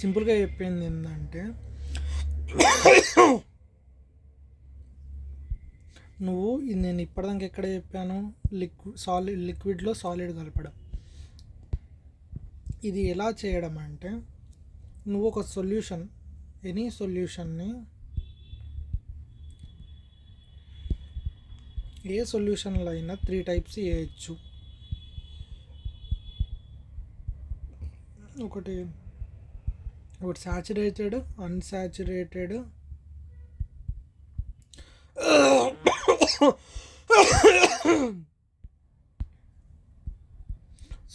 సింపుల్గా చెప్పింది ఏంటంటే నేను ఇప్పటిదాకా ఎక్కడ చెప్పాను, లిక్విడ్లో సాలిడ్ కలపడం. ఇది ఎలా చేయడం అంటే, నువ్వు ఒక సొల్యూషన్, ఎనీ సొల్యూషన్ని ఏ సొల్యూషన్లో అయినా 3 టైప్స్ చేయొచ్చు. ఒకటి సాచురేటెడ్, అన్సాచురేటెడ్,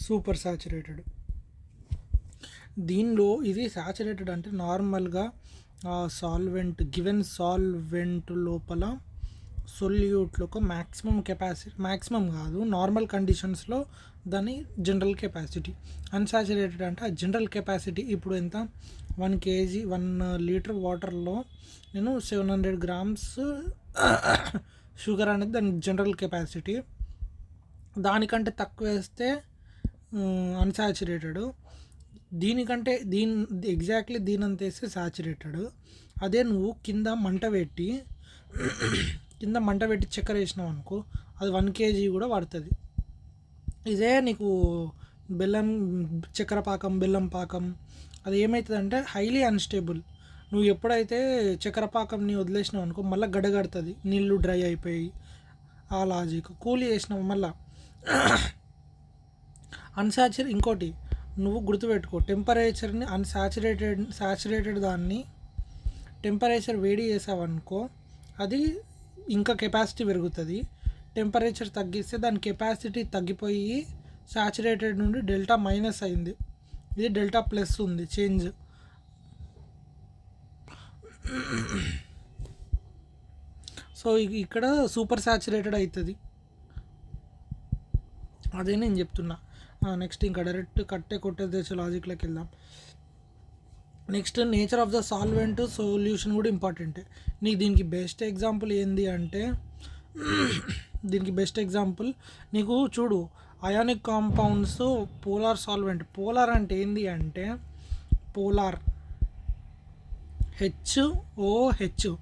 సూపర్ సాచురేటెడ్. దీనిలో ఇది సాచురేటెడ్ అంటే నార్మల్గా సాల్వెంట్, గివెన్ సాల్వెంట్ లోపల సొల్యూట్లో ఒక మ్యాక్సిమం కెపాసిటీ, మ్యాక్సిమం కాదు, నార్మల్ కండిషన్స్లో దాని జనరల్ కెపాసిటీ. అన్సాచురేటెడ్ అంటే ఆ జనరల్ కెపాసిటీ ఇప్పుడు ఎంత, 1 kg 1 లీటర్ వాటర్లో నేను 700 grams షుగర్ అనేది దాని జనరల్ కెపాసిటీ. దానికంటే తక్కువ వేస్తే అన్సాచురేటెడ్, దీనికంటే ఎగ్జాక్ట్లీ దీనంత వేస్తే సాచురేటెడ్. అదే నువ్వు కింద మంట పెట్టి చక్కెర వేసినావు అనుకో, అది 1 kg కూడా పడుతుంది. ఇదే నీకు చక్కెర పాకం, బెల్లం పాకం, అది ఏమవుతుందంటే హైలీ అన్స్టేబుల్. నువ్వు ఎప్పుడైతే చక్కెర పాకంని వదిలేసినావు అనుకో, మళ్ళీ గడగడుతుంది, నీళ్ళు డ్రై అయిపోయి. ఆ లాజిక్. కూల్ చేసినావు మళ్ళీ ఇంకోటి నువ్వు గుర్తుపెట్టుకో, టెంపరేచర్ని సాచురేటెడ్ దాన్ని టెంపరేచర్ వేడి చేసావనుకో, అది ఇంకా కెపాసిటీ పెరుగుతుంది. టెంపరేచర్ తగ్గిస్తే దాని కెపాసిటీ తగ్గిపోయి సాచురేటెడ్ నుండి డెల్టా మైనస్ అయింది, ఇది డెల్టా ప్లస్ ఉంది చేంజ్. సో ఇక్కడ సూపర్ సాచురేటెడ్ అవుతుంది. అదే నేను చెప్తున్నా. నెక్స్ట్ ఇంకా డైరెక్ట్ కొట్టేదే లాజిక్లోకి వెళ్దాం. Next nature of the solvent, solution కూడా ఇంపార్టెంటే. నీకు దీనికి బెస్ట్ ఎగ్జాంపుల్ ఏంది అంటే, నీకు చూడు, ionic compounds, polar solvent. Polar అంటే ఏంది అంటే, పోలార్ HOH.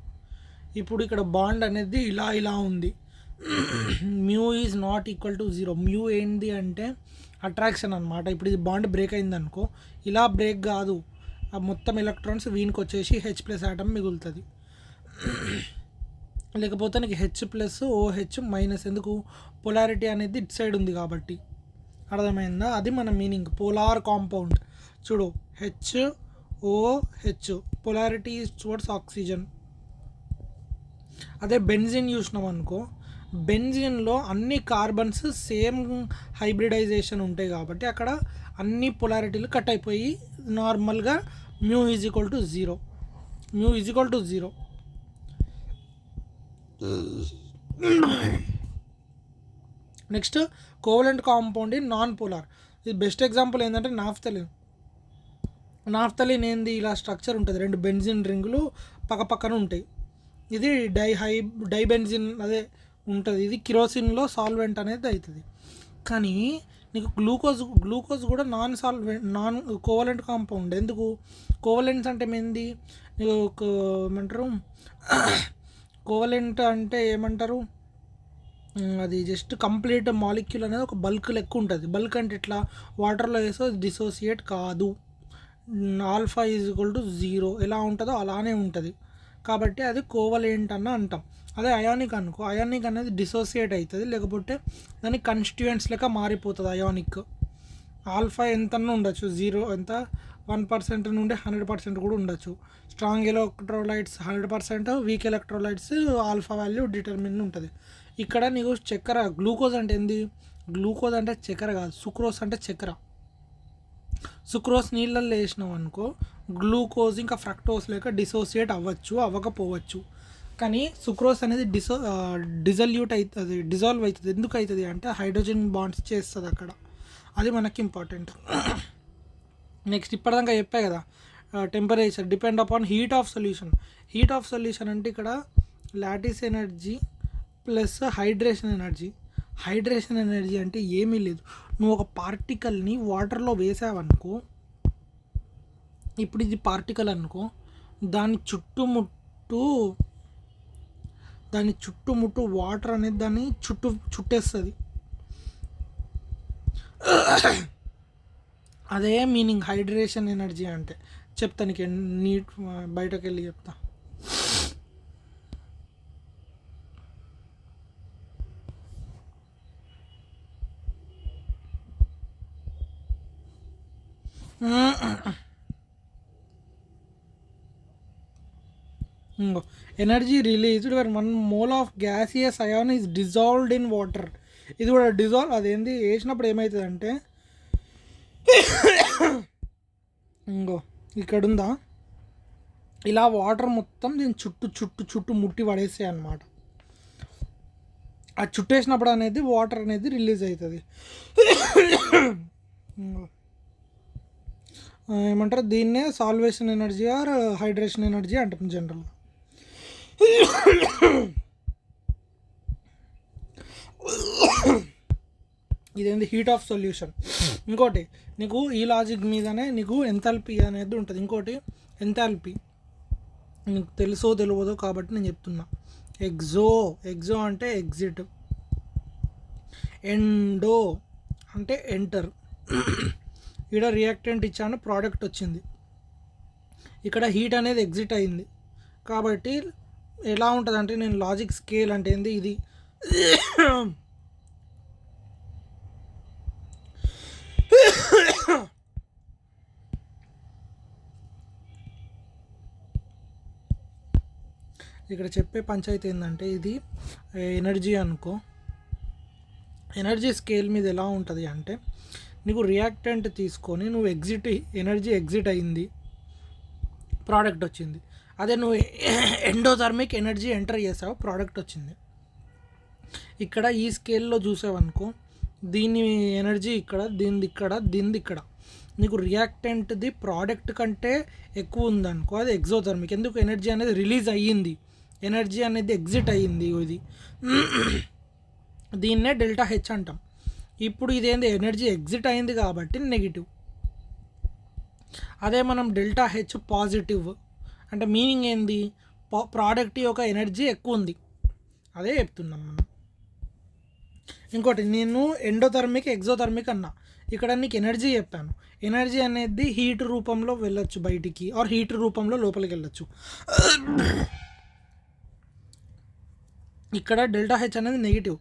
ఇప్పుడు ఇక్కడ బాండ్ అనేది ఇలా ఉంది, mu is not equal to 0. Mu ఏంది అంటే అట్రాక్షన్ అనమాట. ఇప్పుడు ఇది బాండ్ బ్రేక్ అయింది అనుకో, ఇలా బ్రేక్ కాదు, ఆ మొత్తం ఎలక్ట్రాన్స్ వీనికి వచ్చేసి H+ ఆటమ్ మిగులుతుంది. లేకపోతే నీకు H+OH- ఎందుకు, పొలారిటీ అనేది ఇట్ సైడ్ ఉంది కాబట్టి. అర్థమైందా? అది మన మీనింగ్. పోలార్ కాంపౌండ్ చూడు, HOH, polarity is towards oxygen. అదే బెంజిన్ చూసినాం అనుకో, బెంజిన్లో అన్ని కార్బన్స్ సేమ్ హైబ్రిడైజేషన్ ఉంటాయి కాబట్టి అక్కడ అన్ని పొలారిటీలు కట్ అయిపోయి నార్మల్గా mu is equal to 0. Next covalent compound in non polar. ఇది బెస్ట్ ఎగ్జాంపుల్ ఏంటంటే నాఫ్తలిన్ ఏంది, ఇలా స్ట్రక్చర్ ఉంటుంది, 2 బెంజిన్ రింగులు పక్కన ఉంటాయి. ఇది డైబెంజిన్ అదే ఉంటుంది. ఇది కిరోసిన్లో సాల్వెంట్ అనేది అవుతుంది. కానీ నీకు గ్లూకోజ్ కూడా నాన్ కోవలెంట్ కాంపౌండ్. ఎందుకు కోవలెంట్స్ అంటే ఏంది, నీకు ఏమంటారు, కోవలెంట్ అంటే ఏమంటారు, అది జస్ట్ కంప్లీట్ మాలిక్యూల్ అనేది ఒక బల్క్ లెక్క ఉంటుంది. బల్క్ అంటే ఇట్లా వాటర్లో వేస్తే డిసోసియేట్ కాదు. ఆల్ఫా ఈజ్ ఈక్వల్ టు 0 ఎలా ఉంటుందో అలానే ఉంటుంది కాబట్టి అది కోవలెంట్ అన్న అంటాం. అదే అయానిక్ అనుకో, అయానిక్ అనేది డిసోసియేట్ అవుతుంది, లేకపోతే దాని కన్స్టిట్యూయెంట్స్ లెక్క మారిపోతుంది అయానిక్. ఆల్ఫా ఎంతన్నా ఉండొచ్చు, 1% నుండి 100% కూడా ఉండొచ్చు. Strong electrolytes 100%, week electrolytes alpha value determine ఉంటుంది. ఇక్కడ నీకు చక్కెర, గ్లూకోజ్ అంటే ఏంది, గ్లూకోజ్ అంటే చక్కెర కాదు, సుక్రోజ్ అంటే చక్కెర. సుక్రోజ్ నీళ్ళల్లో వేసినాం అనుకో, గ్లూకోజ్ ఇంకా ఫ్రక్టోజ్ లేక డిసోసియేట్ అవ్వకపోవచ్చు. కానీ సుక్రోజ్ అనేది డిజాల్వ్ అవుతుంది. ఎందుకు అవుతుంది అంటే హైడ్రోజన్ బాండ్స్ చేస్తుంది అక్కడ, అది మనకి ఇంపార్టెంట్. నెక్స్ట్ ఇప్పటిదాకా చెప్పా కదా, temperature depend upon heat of solution అంటే ఇక్కడ lattice energy plus hydration energy అంటే ఏమీ లేదు. నువ్వు ఒక పార్టికల్ని వాటర్లో వేసావనుకో, ఇప్పుడు ఇది పార్టికల్ అనుకో, దాని చుట్టుముట్టు వాటర్ అనేది దాన్ని చుట్టేస్తుంది. అదే మీనింగ్ హైడ్రేషన్ ఎనర్జీ అంటే. చెప్తా నీకు, నీట్ బయటకు వెళ్ళి చెప్తా. Energy released when 1 mole of gaseous ion is dissolved in water. ఇది కూడా డిజాల్వ్, అదేంది వేసినప్పుడు ఏమవుతుంది అంటే, ఇక్కడుందా ఇలా వాటర్ మొత్తం దీని చుట్టూ ముట్టి పడేసాయి అన్నమాట. ఆ చుట్టేసినప్పుడు అనేది వాటర్ అనేది రిలీజ్ అవుతుంది. ఏమంటారు దీన్నే solvation energy or hydration energy అంటాం జనరల్గా. ఇదేంది హీట్ ఆఫ్ సొల్యూషన్. ఇంకోటి నీకు ఈ లాజిక్ మీదనే నీకు ఎంథాల్పీ అనేది ఉంటుంది. ఇంకోటి ఎంథాల్పీ నీకు తెలుసో తెలియదో కాబట్టి నేను చెప్తున్నా. ఎగ్జో అంటే ఎగ్జిట్, ఎండో అంటే ఎంటర్. ఇక్కడ రియాక్టెంట్ ఇచ్చాను, ప్రోడక్ట్ వచ్చింది. ఇక్కడ హీట్ అనేది ఎగ్జిట్ అయింది. కాబట్టి ఎలా ఉంటుంది అంటే, నేను లాజిక్ స్కేల్ అంటే ఏంది ఇది, ఇక్కడ చెప్పే పంచాయతీ ఏంటంటే, ఇది ఎనర్జీ అనుకో. ఎనర్జీ స్కేల్ మీద ఎలా ఉంటుంది అంటే, నీకు రియాక్టెంట్ తీసుకొని నువ్వు ఎనర్జీ ఎగ్జిట్ అయింది, ప్రోడక్ట్ వచ్చింది. అదే నువ్వు ఎండోథర్మిక్ ఎనర్జీ ఎంటర్ చేసావు, ప్రోడక్ట్ వచ్చింది. ఇక్కడ ఈ స్కేల్లో చూసావనుకో, దీని ఎనర్జీ ఇక్కడ, దీనిది ఇక్కడ. నీకు రియాక్టెంట్ది ప్రోడక్ట్ కంటే ఎక్కువ ఉందనుకో, అది ఎగ్జోథర్మిక్. ఎందుకు? ఎనర్జీ అనేది రిలీజ్ అయ్యింది, ఎనర్జీ అనేది ఎగ్జిట్ అయ్యింది. ఇది దీన్నే డెల్టా హెచ్ అంటాం. ఇప్పుడు ఇదేంది, ఎనర్జీ ఎగ్జిట్ అయింది కాబట్టి నెగిటివ్. అదే మనం డెల్టా హెచ్ పాజిటివ్ అంటే మీనింగ్ ఏంది, ప్రోడక్ట్ యొక్క ఎనర్జీ ఎక్కువ ఉంది, అదే చెప్తున్నాం మనం. ఇంకోటి, నేను ఎండోథర్మిక్ ఎగ్జోథర్మిక్ అన్నా, ఇక్కడ నీకు ఎనర్జీ చెప్పాను. ఎనర్జీ అనేది హీట్ రూపంలో వెళ్ళొచ్చు బయటికి, ఆర్ హీట్ రూపంలో లోపలికి వెళ్ళొచ్చు. ఇక్కడ డెల్టా హెచ్ అనేది నెగిటివ్.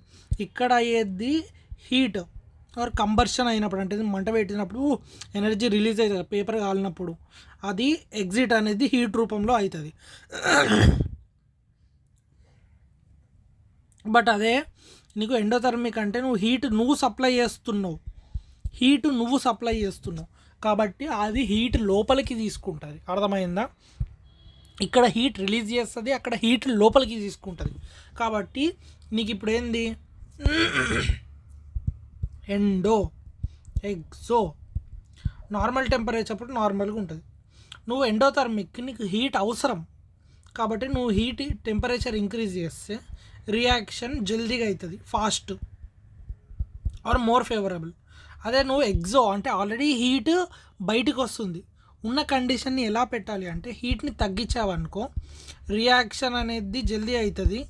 ఇక్కడ అయ్యేది హీట్ ఆర్ కంబర్షన్ అయినప్పుడు, అంటే మంట పెట్టినప్పుడు ఎనర్జీ రిలీజ్ అవుతుంది, పేపర్ కాలినప్పుడు అది ఎగ్జిట్ అనేది హీట్ రూపంలో అవుతుంది. బట్ అదే నీకు ఎండోథర్మిక్ అంటే నువ్వు సప్లై చేస్తున్నావు కాబట్టి అది హీట్ లోపలికి తీసుకుంటుంది. అర్థమైందా? ఇక్కడ హీట్ రిలీజ్ చేస్తుంది, అక్కడ హీట్ లోపలికి తీసుకుంటుంది. కాబట్టి నీకు ఇప్పుడు ఏంది, ఎండో ఎగ్జో నార్మల్ టెంపరేచర్ అప్పుడు నార్మల్గా ఉంటుంది. నువ్వు ఎండోథర్మిక్ నీకు హీట్ అవసరం కాబట్టి నువ్వు హీట్ టెంపరేచర్ ఇంక్రీజ్ చేస్తే రియాక్షన్ జల్దీగా అవుతుంది, ఫాస్ట్ ఆర్ మోర్ ఫేవరబుల్. అదే నువ్వు ఎగ్జో అంటే ఆల్రెడీ హీట్ బయటకు వస్తుంది, ఉన్న కండిషన్ని ఎలా పెట్టాలి అంటే, హీట్ని తగ్గించావనుకో రియాక్షన్ అనేది జల్దీ అవుతుంది,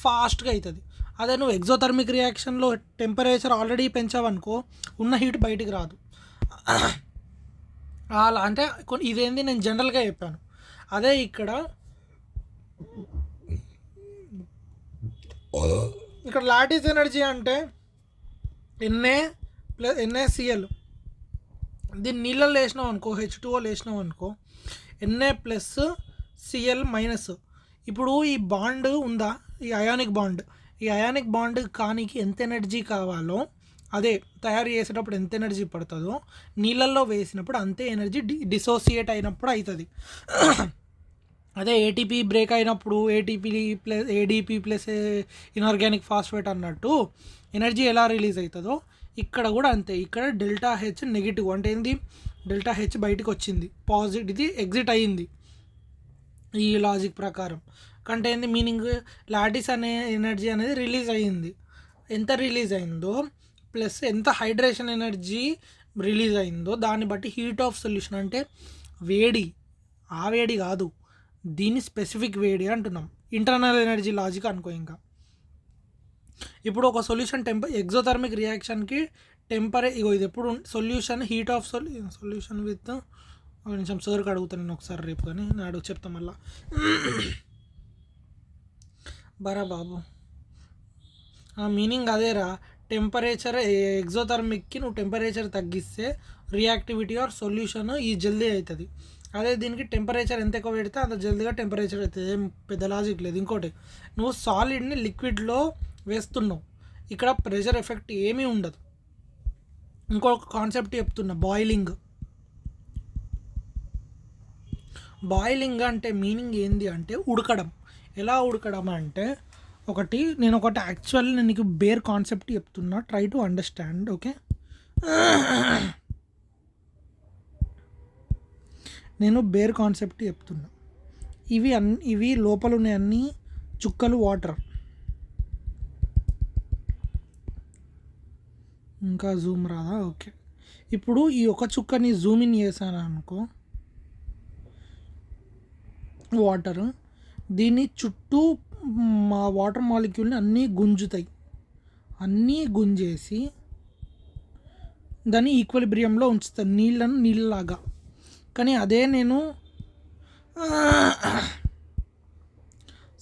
ఫాస్ట్గా అవుతుంది. అదే నువ్వు ఎగ్జోథర్మిక్ రియాక్షన్లో టెంపరేచర్ ఆల్రెడీ పెంచావనుకో ఉన్న హీట్ బయటికి రాదు. అలా అంటే ఇదేంది నేను జనరల్గా చెప్పాను. అదే ఇక్కడ లాటిస్ ఎనర్జీ అంటే NaCl, దీన్ని నీళ్ళల్లో వేసినావు అనుకో, H2O వేసినావు అనుకో, Na+Cl-. ఇప్పుడు ఈ బాండ్ ఉందా, ఈ అయానిక్ బాండ్ కానికి ఎంత ఎనర్జీ కావాలో, అదే తయారు చేసేటప్పుడు ఎంత ఎనర్జీ పడుతుందో నీళ్ళల్లో వేసినప్పుడు అంతే ఎనర్జీ డిసోసియేట్ అయినప్పుడు అవుతుంది. అదే ఏటీపీ బ్రేక్ అయినప్పుడు ADP ప్లస్ ఇన్ఆర్గానిక్ ఫాస్ఫేట్ అన్నట్టు ఎనర్జీ ఎలా రిలీజ్ అవుతుందో ఇక్కడ కూడా అంతే. ఇక్కడ డెల్టా హెచ్ నెగిటివ్ అంటే ఏంది, డెల్టా హెచ్ బయటకు వచ్చింది, పాజిటివ్ ఇది ఎగ్జిట్ అయ్యింది ఈ లాజిక్ ప్రకారం. కంటే ఏంది మీనింగ్, లాటిస్ అనే ఎనర్జీ అనేది రిలీజ్ అయ్యింది, ఎంత రిలీజ్ అయిందో ప్లస్ ఎంత హైడ్రేషన్ ఎనర్జీ రిలీజ్ అయిందో దాన్ని బట్టి హీట్ ఆఫ్ సొల్యూషన్ అంటే వేడి, ఆ వేడి కాదు, దీని స్పెసిఫిక్ వేడి అంటున్నాం. ఇంటర్నల్ ఎనర్జీ లాజిక్ అనుకో. ఇంకా ఇప్పుడు ఒక సొల్యూషన్ ఎగ్జోథర్మిక్ రియాక్షన్కి ఇగో ఇది ఎప్పుడు solution heat of solution with కొంచెం సార్కి అడుగుతాను నేను ఒకసారి రేపు, కానీ నేను చెప్తాను మళ్ళా. బరా బాబు, ఆ మీనింగ్ అదేరా. టెంపరేచర్ ఎగ్జోథర్మిక్కి నువ్వు టెంపరేచర్ తగ్గిస్తే రియాక్టివిటీ ఆర్ సొల్యూషన్ ఈ జల్దీ అవుతుంది. అదే దీనికి టెంపరేచర్ ఎంత ఎక్కువ పెడితే అంత జల్దీగా టెంపరేచర్ అవుతుంది. ఏం పెద్ద లాజిక్ లేదు. ఇంకోటి, నువ్వు సాలిడ్ని లిక్విడ్లో వేస్తున్నావు, ఇక్కడ ప్రెషర్ ఎఫెక్ట్ ఏమీ ఉండదు. ఇంకొక కాన్సెప్ట్ చెప్తున్నా, బాయిలింగ్. బాయిలింగ్ అంటే మీనింగ్ ఏంది అంటే ఉడకడం. ఎలా ఉడకడం అంటే నేను ఒకటి యాక్చువల్లీ నేను నీకు బేర్ కాన్సెప్ట్ చెప్తున్నా, ట్రై టు అండర్స్టాండ్. ఓకే, నేను బేర్ కాన్సెప్ట్ చెప్తున్నా. ఇవి లోపల ఉన్న అన్ని చుక్కలు వాటర్. ఇంకా జూమ్ రాదా? ఓకే, ఇప్పుడు ఈ ఒక చుక్కని జూమ్ ఇన్ చేశాను అనుకో, వాటర్ దీని చుట్టూ మా వాటర్ మాలిక్యూల్ని అన్నీ గుంజుతాయి. అన్నీ గుంజేసి దాన్ని ఈక్విలిబ్రియంలో ఉంచుతాను, నీళ్ళలాగా. కానీ అదే నేను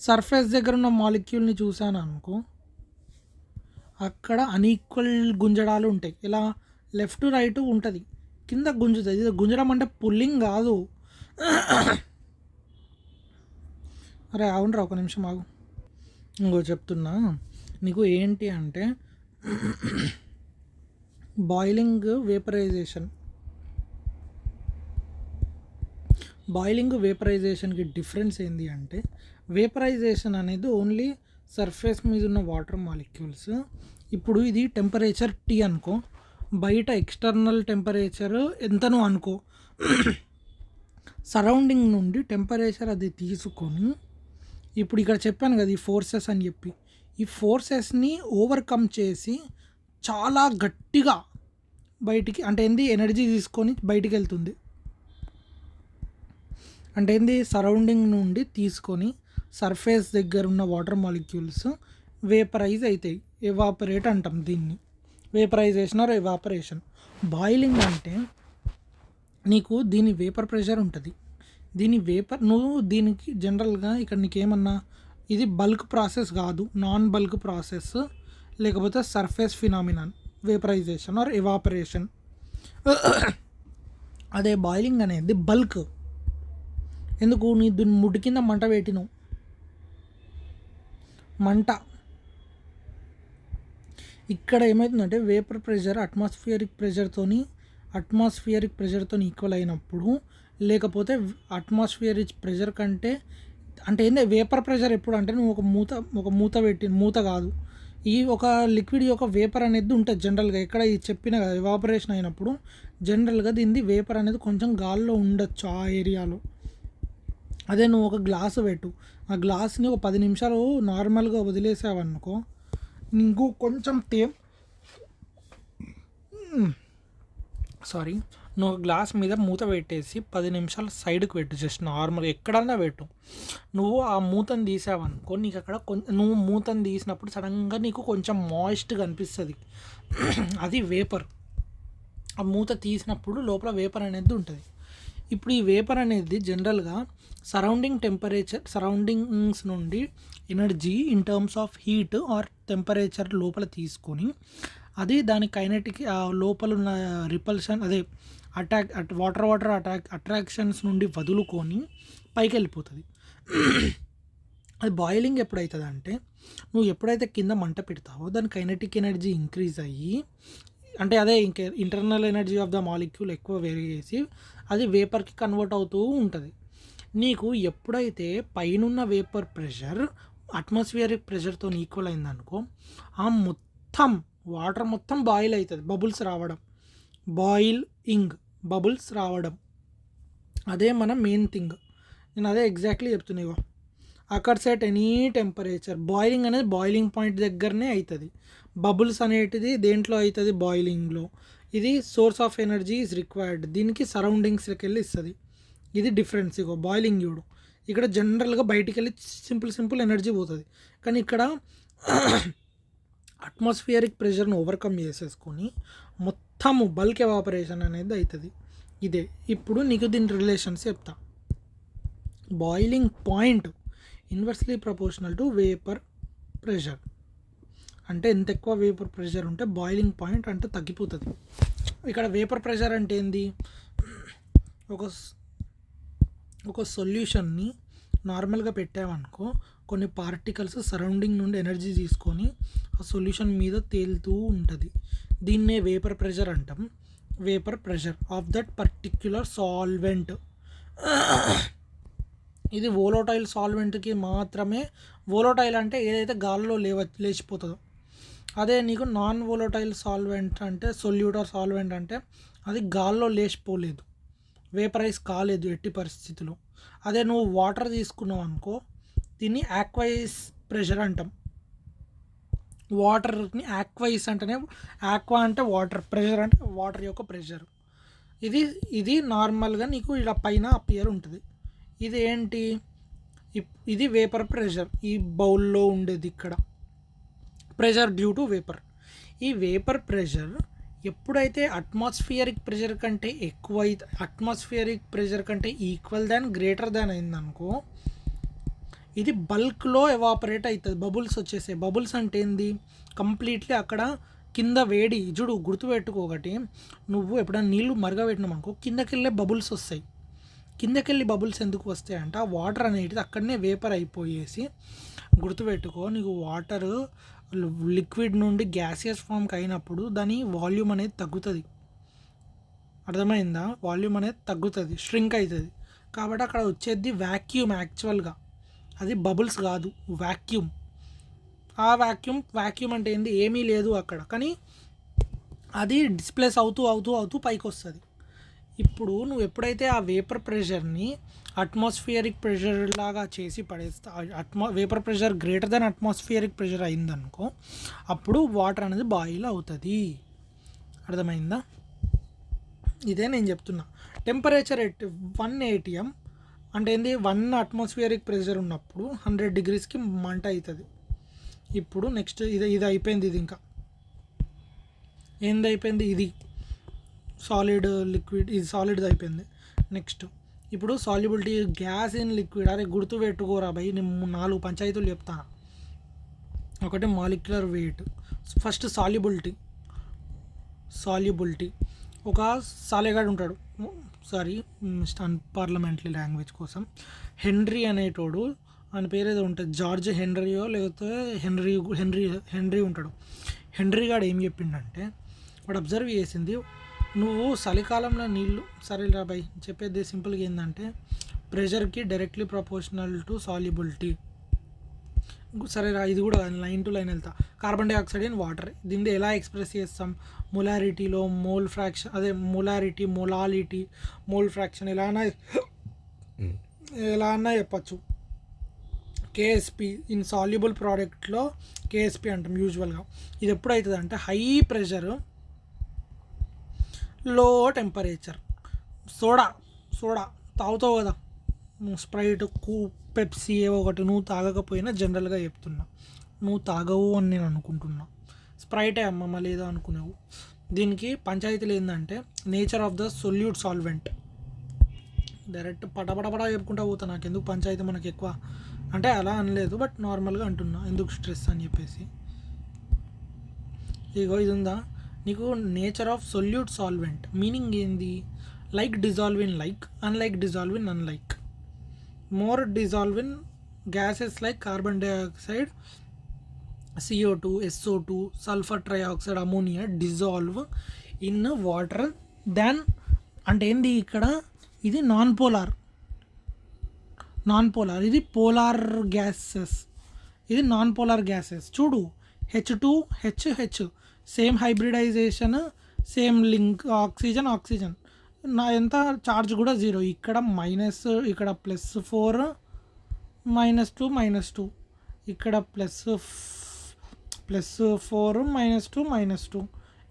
సర్ఫేస్ దగ్గర ఉన్న మాలిక్యూల్ని చూసాను అనుకో, అక్కడ అన్ఈక్వల్ గుంజడాలు ఉంటాయి. ఇలా లెఫ్ట్ రైట్ ఉంటుంది, కింద గుంజుతుంది. ఇది గుంజడం అంటే పుల్లింగ్ కాదు. అరే అవునరా, ఒక నిమిషం ఆగు, ఇంకో చెప్తున్నా నీకు. ఏంటి అంటే బాయిలింగ్ వేపరైజేషన్కి డిఫరెన్స్ ఏంటి అంటే, వేపరైజేషన్ అనేది ఓన్లీ సర్ఫేస్ మీద ఉన్న వాటర్ మాలిక్యూల్స్. ఇప్పుడు ఇది టెంపరేచర్ T అనుకో, బయట ఎక్స్టర్నల్ టెంపరేచర్ ఎంతనో అనుకో, సరౌండింగ్ నుండి టెంపరేచర్ అది తీసుకొని, ఇప్పుడు ఇక్కడ చెప్పాను కదా ఈ ఫోర్సెస్ అని చెప్పి, ఈ ఫోర్సెస్ని ఓవర్కమ్ చేసి చాలా గట్టిగా బయటికి, అంటే ఏంది, ఎనర్జీ తీసుకొని బయటికి వెళ్తుంది. అంటే ఏంది, సరౌండింగ్ నుండి తీసుకొని సర్ఫేస్ దగ్గర ఉన్న వాటర్ మాలిక్యూల్స్ వేపరైజ్ అవుతాయి. ఎవాపరేట్ అంటాం దీన్ని, వేపరైజేషన్ ఆర్ ఎవాపరేషన్. బాయిలింగ్ అంటే నీకు దీని వేపర్ ప్రెషర్ ఉంటుంది, నువ్వు దీనికి జనరల్గా ఇక్కడ నీకేమన్నా, ఇది బల్క్ ప్రాసెస్ కాదు, నాన్ బల్క్ ప్రాసెస్, లేకపోతే surface phenomenon, vaporization or evaporation. అదే బాయిలింగ్ అనేది బల్క్. ఎందుకు, నీ ముడి కింద మంట పెట్టినావు, మంట. ఇక్కడ ఏమవుతుందంటే వేపర్ ప్రెషర్ అట్మాస్ఫియరిక్ ప్రెషర్తో ఈక్వల్ అయినప్పుడు, లేకపోతే అట్మాస్ఫియరిక్ ప్రెషర్ కంటే, అంటే ఏంది వేపర్ ప్రెషర్ ఎప్పుడు అంటే, నువ్వు ఒక మూత కాదు, ఈ ఒక లిక్విడ్ యొక్క వేపర్ అనేది ఉంటుంది జనరల్గా. ఇక్కడ ఈ చెప్పిన కదా ఎవాపరేషన్ అయినప్పుడు జనరల్గా దీనిది వేపర్ అనేది కొంచెం గాల్లో ఉండొచ్చు ఆ ఏరియాలో. అదే నువ్వు ఒక గ్లాసు పెట్టు, ఆ గ్లాస్ని ఒక 10 నిమిషాలు నార్మల్గా వదిలేసావనుకో, నీకు కొంచెం నువ్వు గ్లాస్ మీద మూత పెట్టేసి 10 నిమిషాలు సైడ్కి పెట్టు, జస్ట్ నార్మల్గా ఎక్కడన్నా పెట్టు. నువ్వు ఆ మూతను తీసావనుకో, నీకు అక్కడ నువ్వు మూతను తీసినప్పుడు సడన్గా నీకు కొంచెం మాయిస్ట్గా అనిపిస్తుంది, అది వేపర్. ఆ మూత తీసినప్పుడు లోపల వేపర్ అనేది ఉంటుంది. ఇప్పుడు ఈ వేపర్ అనేది జనరల్గా సరౌండింగ్స్ నుండి energy in terms of heat are temperature లోపల తీసుకొని, అది దాని కైనెటిక్ లోపల ఉన్న రిపల్షన్, అదే వాటర్ అట్రాక్షన్స్ నుండి వదులుకొని పైకి వెళ్ళిపోతుంది. అది బాయిలింగ్ ఎప్పుడవుతుంది అంటే, నువ్వు ఎప్పుడైతే కింద మంట పెడతావో దాని కైనెటిక్ ఎనర్జీ ఇంక్రీజ్ అయ్యి, అంటే అదే internal energy of the molecule ఎక్కువ వేరీ చేసి అది వేపర్కి కన్వర్ట్ అవుతూ ఉంటుంది. నీకు ఎప్పుడైతే పైనున్న వేపర్ ప్రెషర్ అట్మాస్ఫియరిక్ ప్రెషర్తో ఈక్వల్ అయిందనుకో, ఆ మొత్తం వాటర్ మొత్తం బాయిల్ అవుతుంది, బబుల్స్ రావడం, అదే మన మెయిన్ థింగ్. నేను అదే ఎగ్జాక్ట్లీ చెప్తున్నా. Occurs at any temperature, boiling అనేది బాయిలింగ్ పాయింట్ దగ్గరనే అవుతుంది. బబుల్స్ అనేటిది దేంట్లో అవుతుంది, బాయిలింగ్లో. ఇది source of energy is required, దీనికి సరౌండింగ్స్కి వెళ్ళి ఇస్తుంది. ఇది డిఫరెన్స్. ఇగో బాయిలింగ్ చూడు, ఇక్కడ జనరల్గా బయటికి వెళ్ళి సింపుల్ ఎనర్జీ పోతుంది, కానీ ఇక్కడ అట్మాస్ఫియరిక్ ప్రెషర్ని ఓవర్కమ్ చేసేసుకొని మొత్తము బల్క్ ఎవాపరేషన్ అనేది అవుతుంది. ఇదే ఇప్పుడు నీకు దీని రిలేషన్స్ చెప్తా. Boiling point inversely proportional to vapour pressure. అంటే ఎంత ఎక్కువ వేపర్ ప్రెషర్ ఉంటే బాయిలింగ్ పాయింట్ అంటే తగ్గిపోతుంది. ఇక్కడ వేపర్ ప్రెషర్ అంటే ఏంది, ఒక సొల్యూషన్ని నార్మల్గా పెట్టామనుకో, కొన్ని పార్టికల్స్ సరౌండింగ్ నుండి ఎనర్జీ తీసుకొని ఆ సొల్యూషన్ మీద తేలుతూ ఉంటుంది. దీన్నే వేపర్ ప్రెషర్ అంటాం. Vapour pressure of that particular solvent. ఇది వోలటైల్ సాల్వెంట్కి మాత్రమే. వోలటైల్ అంటే ఏదైతే గాల్లో లేచిపోతుందో. అదే నీకు నాన్ వోలటైల్ సాల్వెంట్ అంటే సొల్యూటర్ సాల్వెంట్ అంటే అది గాల్లో లేచిపోలేదు, వేపరైజ్ కాలేదు ఎట్టి పరిస్థితుల్లో. అదే నువ్వు వాటర్ తీసుకున్నావు అనుకో, దీన్ని ఆక్వైస్ ప్రెషర్ అంటాం. వాటర్ని ఆక్వైస్ అంటేనే, ఆక్వా అంటే వాటర్, ప్రెషర్ అంటే వాటర్ యొక్క ప్రెషర్. ఇది నార్మల్గా నీకు ఇలా పైన అపియర్ ఉంటుంది. ఇది ఏంటి, ఇది వేపర్ ప్రెషర్. ఈ బౌల్లో ఉండేది ఇక్కడ ప్రెషర్ డ్యూ టు వేపర్. ఈ వేపర్ ప్రెషర్ ఎప్పుడైతే అట్మాస్ఫియరిక్ ప్రెషర్ కంటే ఎక్కువ అట్మాస్ఫియరిక్ ప్రెషర్ కంటే ఈక్వల్ దాన్ గ్రేటర్ దాన్ అయిందనుకో, ఇది బల్క్లో ఎవాపరేట్ అవుతుంది, బబుల్స్ వచ్చేసాయి. బబుల్స్ అంటే ఏంది, కంప్లీట్లీ అక్కడ కింద వేడి చూడు, గుర్తుపెట్టుకో ఒకటి, నువ్వు ఎప్పుడైనా నీళ్ళు మరగబెట్టినాం అనుకో కిందకి వెళ్ళే బబుల్స్ వస్తాయి. కిందకెళ్ళి బబుల్స్ ఎందుకు వస్తాయి అంటే ఆ వాటర్ అనేది అక్కడనే వేపర్ అయిపోయేసి, గుర్తుపెట్టుకో, నీకు వాటర్ లిక్విడ్ నుండి గ్యాసియస్ ఫామ్కి అయినప్పుడు దాని వాల్యూమ్ అనేది తగ్గుతుంది. అర్థమైందా, వాల్యూమ్ అనేది తగ్గుతుంది, ష్రింక్ అవుతుంది. కాబట్టి అక్కడ వచ్చేది వ్యాక్యూమ్. యాక్చువల్గా అది బబుల్స్ కాదు, వ్యాక్యూమ్. ఆ వ్యాక్యూమ్ అంటే ఏంది, ఏమీ లేదు అక్కడ, కానీ అది డిస్ప్లేస్ అవుతూ పైకి వస్తుంది. ఇప్పుడు నువ్వు ఎప్పుడైతే ఆ వేపర్ ప్రెషర్ని అట్మాస్ఫియరిక్ ప్రెషర్ లాగా చేసి పడేస్తా, vapour pressure greater than atmospheric pressure అయిందనుకో, అప్పుడు వాటర్ అనేది బాయిల్ అవుతుంది. అర్థమైందా, ఇదే నేను చెప్తున్నా. టెంపరేచర్ 1 atm అంటే ఏంది, 1 అట్మాస్ఫియరిక్ ప్రెషర్ ఉన్నప్పుడు 100 degreesకి మంట అవుతుంది. ఇప్పుడు నెక్స్ట్ ఇది అయిపోయింది. ఇది ఇంకా ఏంది అయిపోయింది, ఇది సాలిడ్ లిక్విడ్, ఇది సాలిడ్ది అయిపోయింది. నెక్స్ట్ ఇప్పుడు సాల్యుబిలిటీ గ్యాస్ ఇన్ లిక్విడ్. అరే గుర్తుపెట్టుకోరా భయ్, నేను 4 పంచాయతీలు చెప్తాను. ఒకటి మాలిక్యులర్ వెయిట్, ఫస్ట్ సాల్యుబిలిటీ. ఒక సాలేగాడు ఉంటాడు, పార్లమెంటరీ లాంగ్వేజ్ కోసం హెన్రీ అనేటోడు, ఆయన పేరు ఏదో ఉంటుంది, జార్జ్ హెన్రీయో లేకపోతే హెన్రీ ఉంటాడు. హెన్రీ గాడు ఏం చెప్పిండంటే, వాడు అబ్జర్వ్ చేసింది, నువ్వు చలికాలంలో నీళ్ళు, సరేరా బాయ్ చెప్పేది సింపుల్గా ఏంటంటే, ప్రెషర్కి డైరెక్ట్లీ ప్రపోర్షనల్ టు సాల్యుబిలిటీ. సరేరా, ఇది కూడా లైన్ టు లైన్ వెళ్తా. కార్బన్ డైఆక్సైడ్ ఇన్ వాటర్, దీన్ని ఎలా ఎక్స్ప్రెస్ చేస్తాం, మొలారిటీలో మోల్ ఫ్రాక్షన్, అదే మొలారిటీ, మొలాలిటీ, మోల్ ఫ్రాక్షన్ ఎలా అన్నా చెప్పచ్చు. కేఎస్పి ఇన్ సాల్యుబుల్ ప్రోడక్ట్లో కేఎస్పి అంటాం యూజువల్గా. ఇది ఎప్పుడు అవుతుంది అంటే హై ప్రెషర్, లో టెంపరేచర్. సోడా తాగుతావు కదా, స్ప్రైట్, పెప్సీ ఏవో ఒకటి, నువ్వు తాగకపోయినా జనరల్గా చెప్తున్నా, నువ్వు తాగవు అని నేను అనుకుంటున్నా. స్ప్రైటే అమ్మ మళ్ళీ ఏదో అనుకునేవు. దీనికి పంచాయతీలు ఏంటంటే, nature of the solute solvent. Direct పటపటపట చెప్పుకుంటా పోతా, నాకు ఎందుకు పంచాయతీ మనకి ఎక్కువ అంటే అలా అనలేదు, బట్ నార్మల్గా అంటున్నా, ఎందుకు స్ట్రెస్ అని చెప్పేసి. ఇగో ఇది ఉందా నీకు, nature of solute solvent meaning ఏంది, like dissolve in like, unlike dissolve in unlike, more dissolve in gases like carbon dioxide, CO2, SO2, sulphur trioxide, ammonia dissolve in water than. అంటే ఏంది ఇక్కడ, ఇది నాన్ పోలార్, ఇది polar gases, ఇది non polar gases. చూడు H2HH, same hybridization, same link, oxygen నా ఎంత charge కూడా 0. ఇక్కడ మైనస్, ఇక్కడ +4, -2 -2, ఇక్కడ +4 -2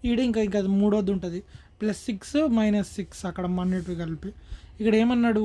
ఈడ ఇంకా మూడోది ఉంటుంది, +6 -6 అక్కడ మన్నిటివి కలిపి. ఇక్కడ ఏమన్నాడు,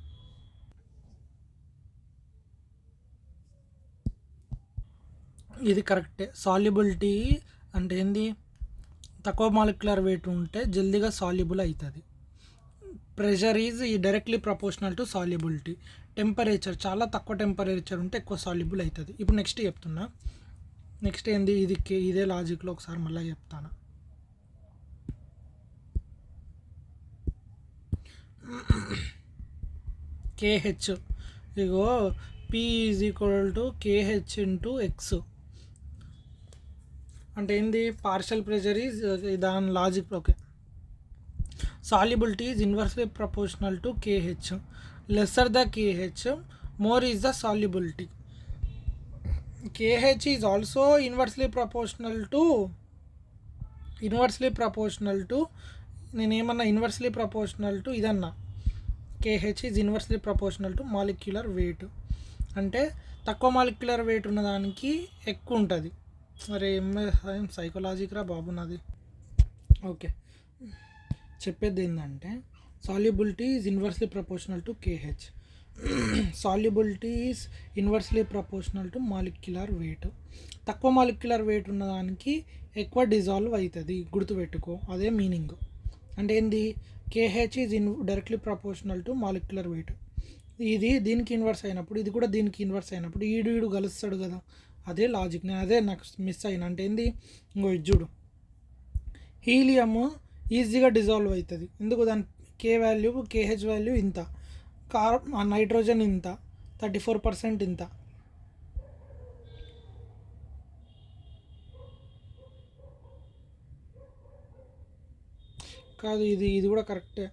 ఇది కరెక్టే. సాల్యుబిలిటీ అంటే ఏంది, తక్కువ మాలిక్యులర్ వెయిట్ ఉంటే జల్దీగా సాల్యుబుల్ అవుతుంది. ప్రెషర్ ఈజ్ ఈ directly proportional to solubility. Temperature చాలా తక్కువ టెంపరేచర్ ఉంటే ఎక్కువ సాల్యుబుల్ అవుతుంది. ఇప్పుడు నెక్స్ట్ చెప్తున్నా. నెక్స్ట్ ఏంది, ఇది ఇదే లాజిక్లో ఒకసారి మళ్ళీ చెప్తాను. KH ఇగో P is equal to KH into x అంటే ఏంది, పార్షల్ ప్రెషర్ ఈజ్ దాని లాజిక్. Okay, solubility is inversely proportional to KH. Lesser the KH more is the solubility. KH is also inversely proportional to నేనేమన్నా inversely proportional to ఇదన్నా. KH is inversely proportional to molecular weight. అంటే తక్కువ molecular weight ఉన్నదానికి ఎక్కువ ఉంటుంది. మరి ఏం సైకలాజిక్రా బాబు నాది. ఓకే, చెప్పేది ఏంటంటే solubility is inversely proportional to KH. Solubility is inversely proportional to molecular wait. తక్కువ మాలిక్యులర్ వెయిట్ ఉన్నదానికి ఎక్కువ డిజాల్వ్ అవుతుంది, గుర్తుపెట్టుకో. అదే మీనింగ్. అంటే ఏంది, KH is directly proportional to molecular wait. ఇది దీనికి ఇన్వర్స్ అయినప్పుడు ఇది కూడా దీనికి ఇన్వర్స్ అయినప్పుడు ఈడు కలుస్తాడు కదా. అదే లాజిక్. నేను అదే నాకు మిస్ అయిన. అంటే ఏంది, ఇంకో ఇజ్జుడు హీలియం ఈజీగా డిజాల్వ్ అవుతుంది. ఎందుకు, దాని KH వాల్యూ ఇంత, నైట్రోజన్ ఇంత 34% ఇంత. కాదు, ఇది కూడా కరెక్టే.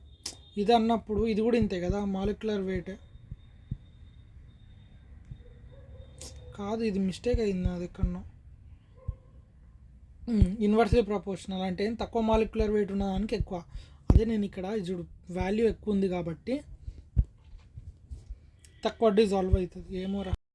ఇది అన్నప్పుడు ఇది కూడా ఇంతే కదా మాలిక్యులర్ వెయిట్. కాదు, ఇది మిస్టేక్ అయింది అది ఎక్కడో. ఇన్వర్స్లీ ప్రపోర్షనల్ అంటే తక్కువ మాలిక్యులర్ వెయిట్ ఉన్నదానికి ఎక్కువ. అదే నేను ఇక్కడ చూడు వాల్యూ ఎక్కువ ఉంది కాబట్టి తక్కువ డిజాల్వ్ అవుతుంది. ఏమోరా.